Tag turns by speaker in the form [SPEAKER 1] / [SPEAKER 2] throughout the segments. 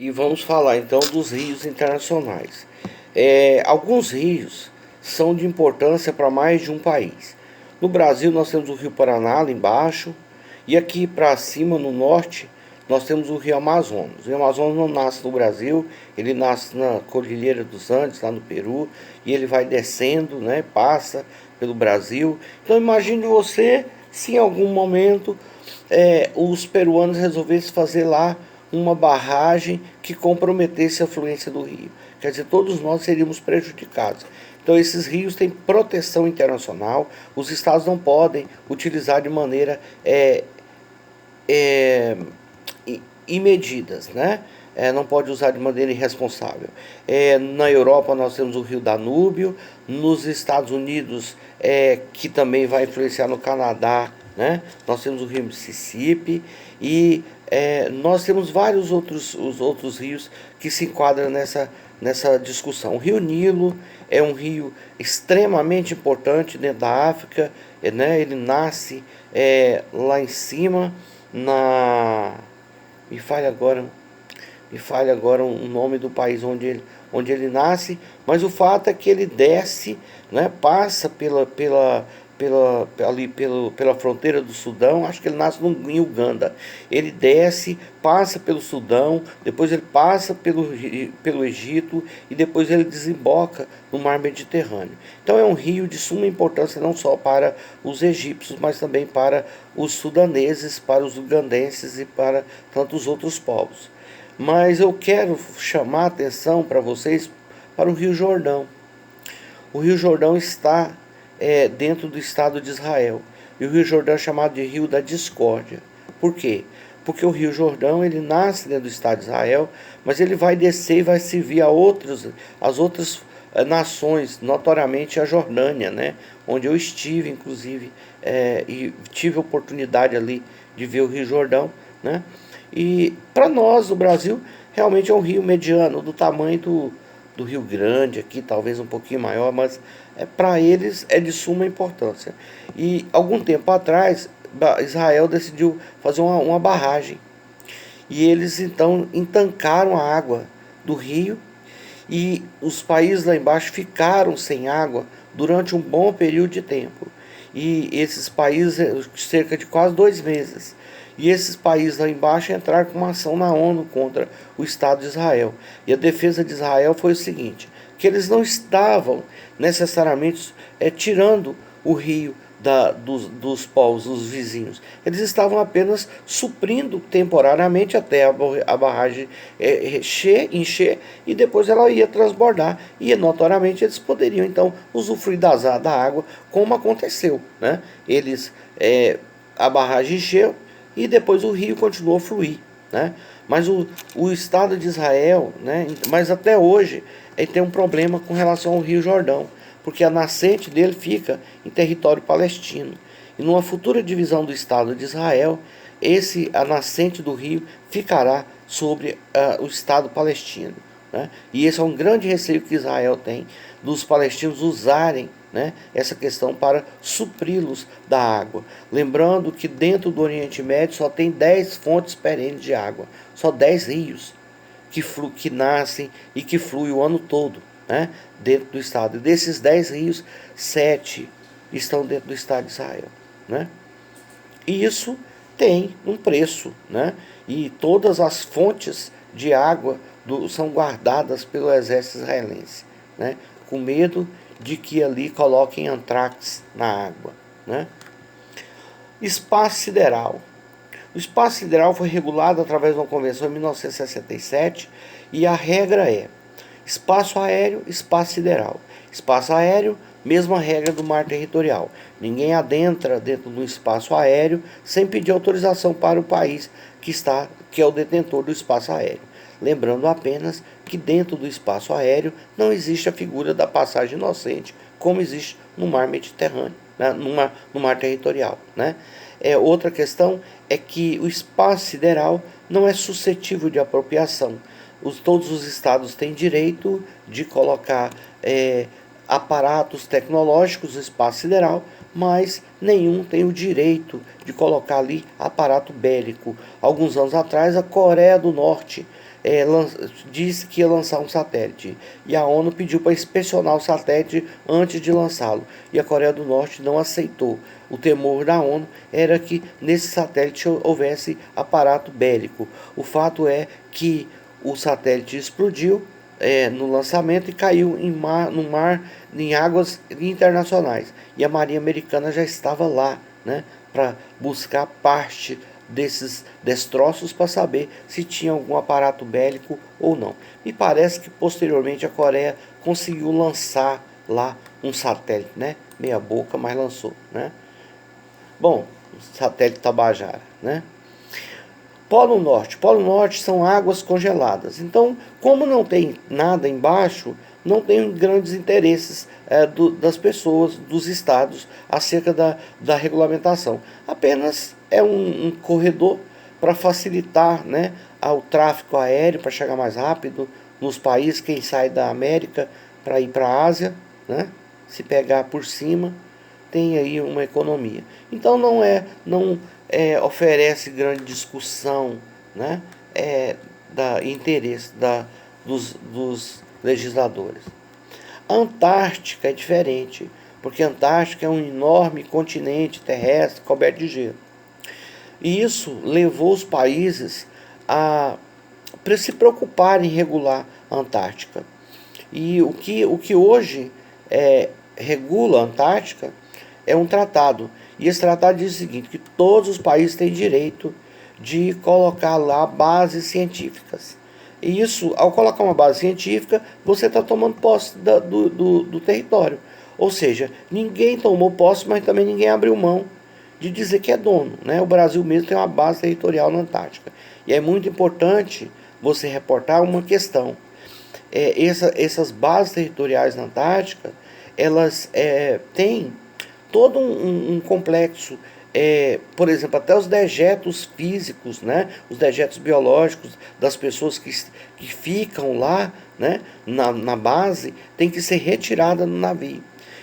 [SPEAKER 1] E vamos falar então dos rios internacionais. Alguns rios são de importância para mais de um país. No Brasil nós temos o Rio Paraná lá embaixo, e aqui para cima no norte nós temos o Rio Amazonas. O Rio Amazonas não nasce no Brasil, ele nasce na Cordilheira dos Andes, lá no Peru, e ele vai descendo, né, passa pelo Brasil. Então imagine você se em algum momento os peruanos resolvessem fazer lá uma barragem que comprometesse a fluência do rio. Quer dizer, todos nós seríamos prejudicados. Então esses rios têm proteção internacional, os estados não podem utilizar de maneira imedidas, né? Não pode usar de maneira irresponsável. Na Europa nós temos o rio Danúbio, nos Estados Unidos, que também vai influenciar no Canadá, né? Nós temos o rio Mississippi e nós temos vários outros rios que se enquadram nessa discussão. O rio Nilo é um rio extremamente importante dentro da África, né? Ele nasce lá em cima, me falha agora o nome do país onde ele nasce, mas o fato é que ele desce, né, passa pela fronteira do Sudão. Acho que ele nasce em Uganda. Ele desce, passa pelo Sudão, depois ele passa pelo Egito e depois ele desemboca no mar Mediterrâneo. Então é um rio de suma importância não só para os egípcios, mas também para os sudaneses, para os ugandenses e para tantos outros povos. Mas eu quero chamar a atenção para vocês para o Rio Jordão. O Rio Jordão está dentro do Estado de Israel. E o Rio Jordão é chamado de Rio da Discórdia. Por quê? Porque o Rio Jordão ele nasce dentro do Estado de Israel, mas ele vai descer e vai servir as outras nações, notoriamente a Jordânia, né? Onde eu estive, inclusive, e tive a oportunidade ali de ver o Rio Jordão, né? E para nós, o Brasil, realmente é um rio mediano, do tamanho do Rio Grande, aqui talvez um pouquinho maior, mas para eles é de suma importância. E algum tempo atrás, Israel decidiu fazer uma barragem. E eles então entancaram a água do rio, e os países lá embaixo ficaram sem água durante um bom período de tempo. E esses países, cerca de quase 2 meses. E esses países lá embaixo entraram com uma ação na ONU contra o Estado de Israel. E a defesa de Israel foi o seguinte, que eles não estavam necessariamente tirando o rio dos povos, dos vizinhos. Eles estavam apenas suprindo temporariamente até a barragem encher e depois ela ia transbordar. E notoriamente eles poderiam então usufruir da água, como aconteceu, né? A barragem encheu e depois o rio continuou a fluir, né? Mas o Estado de Israel, né, mas até hoje ele tem um problema com relação ao Rio Jordão, porque a nascente dele fica em território palestino. E numa futura divisão do Estado de Israel, a nascente do rio ficará sobre o Estado palestino, né? E esse é um grande receio que Israel tem, dos palestinos usarem, né, essa questão para supri-los da água. Lembrando que dentro do Oriente Médio só tem 10 fontes perenes de água, só 10 rios que nascem e que fluem o ano todo, né, dentro do estado. E desses 10 rios, 7 estão dentro do estado de Israel, né? E isso tem um preço, né? E todas as fontes de água são guardadas pelo exército israelense, né? Com medo de que ali coloquem antrax na água, né? Espaço sideral. O espaço sideral foi regulado através de uma convenção em 1967 e a regra é espaço aéreo, espaço sideral. Espaço aéreo, mesma regra do mar territorial. Ninguém adentra dentro do espaço aéreo sem pedir autorização para o país que é o detentor do espaço aéreo. Lembrando apenas que dentro do espaço aéreo não existe a figura da passagem inocente, como existe no mar Mediterrâneo, né? no mar territorial, né? Outra questão é que o espaço sideral não é suscetível de apropriação. Todos os estados têm direito de colocar aparatos tecnológicos no espaço sideral, mas nenhum tem o direito de colocar ali aparato bélico. Alguns anos atrás, a Coreia do Norte disse que ia lançar um satélite. E a ONU pediu para inspecionar o satélite antes de lançá-lo. E a Coreia do Norte não aceitou. O temor da ONU era que nesse satélite houvesse aparato bélico. O fato é que o satélite explodiu no lançamento e caiu no mar, em águas internacionais. E a Marinha Americana já estava lá, né, para buscar parte desses destroços para saber se tinha algum aparato bélico ou não. Me parece que posteriormente a Coreia conseguiu lançar lá um satélite, né? Meia boca, mas lançou, né? Bom, satélite Tabajara, né? Polo Norte. Polo Norte são águas congeladas. Então, como não tem nada embaixo, não tem grandes interesses das pessoas, dos estados, acerca da regulamentação. Apenas é um corredor para facilitar, né, o tráfego aéreo, para chegar mais rápido nos países, quem sai da América para ir para a Ásia, né, se pegar por cima, tem aí uma economia. Então não oferece grande discussão, né, interesse dos legisladores. A Antártica é diferente, porque a Antártica é um enorme continente terrestre coberto de gelo. E isso levou os países a se preocuparem em regular a Antártica. E o que hoje regula a Antártica é um tratado. E esse tratado diz o seguinte, que todos os países têm direito de colocar lá bases científicas. E isso, ao colocar uma base científica, você está tomando posse do território. Ou seja, ninguém tomou posse, mas também ninguém abriu mão de dizer que é dono, né? O Brasil mesmo tem uma base territorial na Antártica. E é muito importante você reportar uma questão. Essas bases territoriais na Antártica, elas têm todo um complexo, por exemplo, até os dejetos físicos, né, os dejetos biológicos das pessoas que ficam lá, né, na base, tem que ser retirada no navio.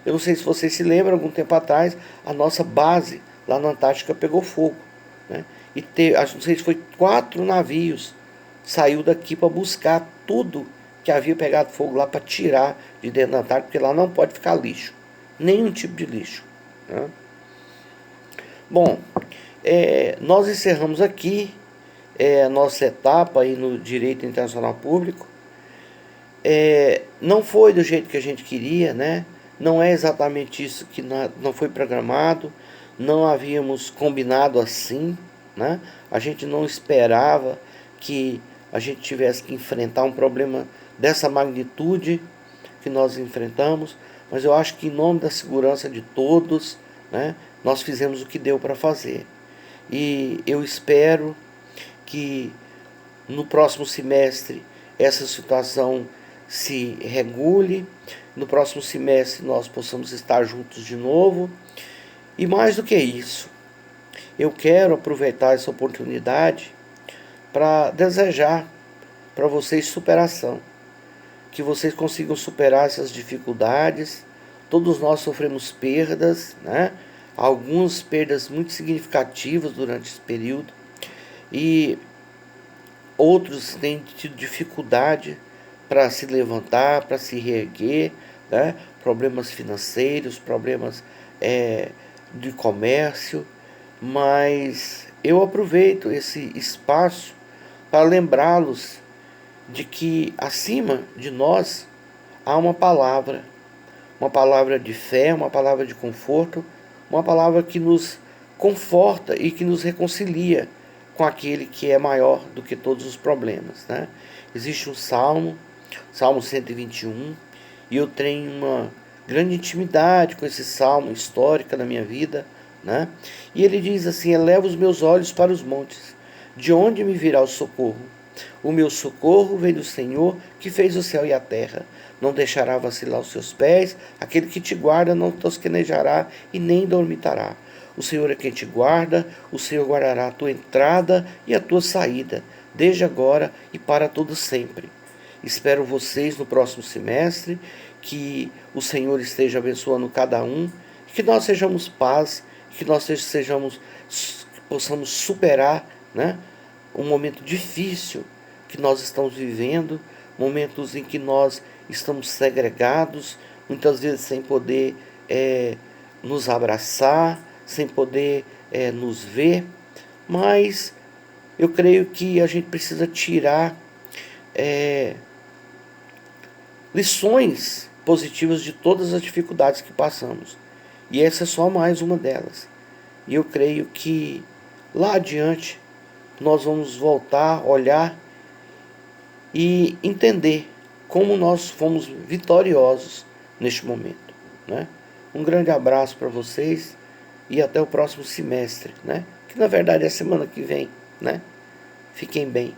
[SPEAKER 1] Eu não sei se vocês se lembram, algum tempo atrás, a nossa base lá na Antártica pegou fogo, né, e não sei se foi 4 navios, saiu daqui para buscar tudo que havia pegado fogo lá, para tirar de dentro da Antártica, porque lá não pode ficar lixo, nenhum tipo de lixo, né? Bom, nós encerramos aqui a nossa etapa aí no Direito Internacional Público. Não foi do jeito que a gente queria, né? Não é exatamente isso que não foi programado, não havíamos combinado assim, né? A gente não esperava que a gente tivesse que enfrentar um problema dessa magnitude que nós enfrentamos, mas eu acho que em nome da segurança de todos, né, nós fizemos o que deu para fazer. E eu espero que no próximo semestre essa situação se regule, no próximo semestre nós possamos estar juntos de novo. E mais do que isso, eu quero aproveitar essa oportunidade para desejar para vocês superação, que vocês consigam superar essas dificuldades. Todos nós sofremos perdas, né? Algumas perdas muito significativas durante esse período, e outros têm tido dificuldade para se levantar, para se reerguer, né? Problemas financeiros, problemas de comércio, mas eu aproveito esse espaço para lembrá-los de que acima de nós há uma palavra de fé, uma palavra de conforto, uma palavra que nos conforta e que nos reconcilia com aquele que é maior do que todos os problemas, né? Existe um Salmo 121, e eu tenho uma grande intimidade com esse salmo histórica na minha vida, né? E ele diz assim: eleva os meus olhos para os montes, de onde me virá o socorro? O meu socorro vem do Senhor, que fez o céu e a terra. Não deixará vacilar os seus pés, aquele que te guarda não tosquenejará e nem dormitará. O Senhor é quem te guarda, o Senhor guardará a tua entrada e a tua saída, desde agora e para todo sempre. Espero vocês no próximo semestre, que o Senhor esteja abençoando cada um, que nós sejamos paz, que nós possamos superar, né, um momento difícil que nós estamos vivendo, momentos em que nós estamos segregados, muitas vezes sem poder nos abraçar, sem poder nos ver, mas eu creio que a gente precisa tirar lições positivas de todas as dificuldades que passamos. E essa é só mais uma delas. E eu creio que lá adiante nós vamos voltar, olhar e entender como nós fomos vitoriosos neste momento, né? Um grande abraço para vocês e até o próximo semestre, né? Que na verdade é a semana que vem, né? Fiquem bem.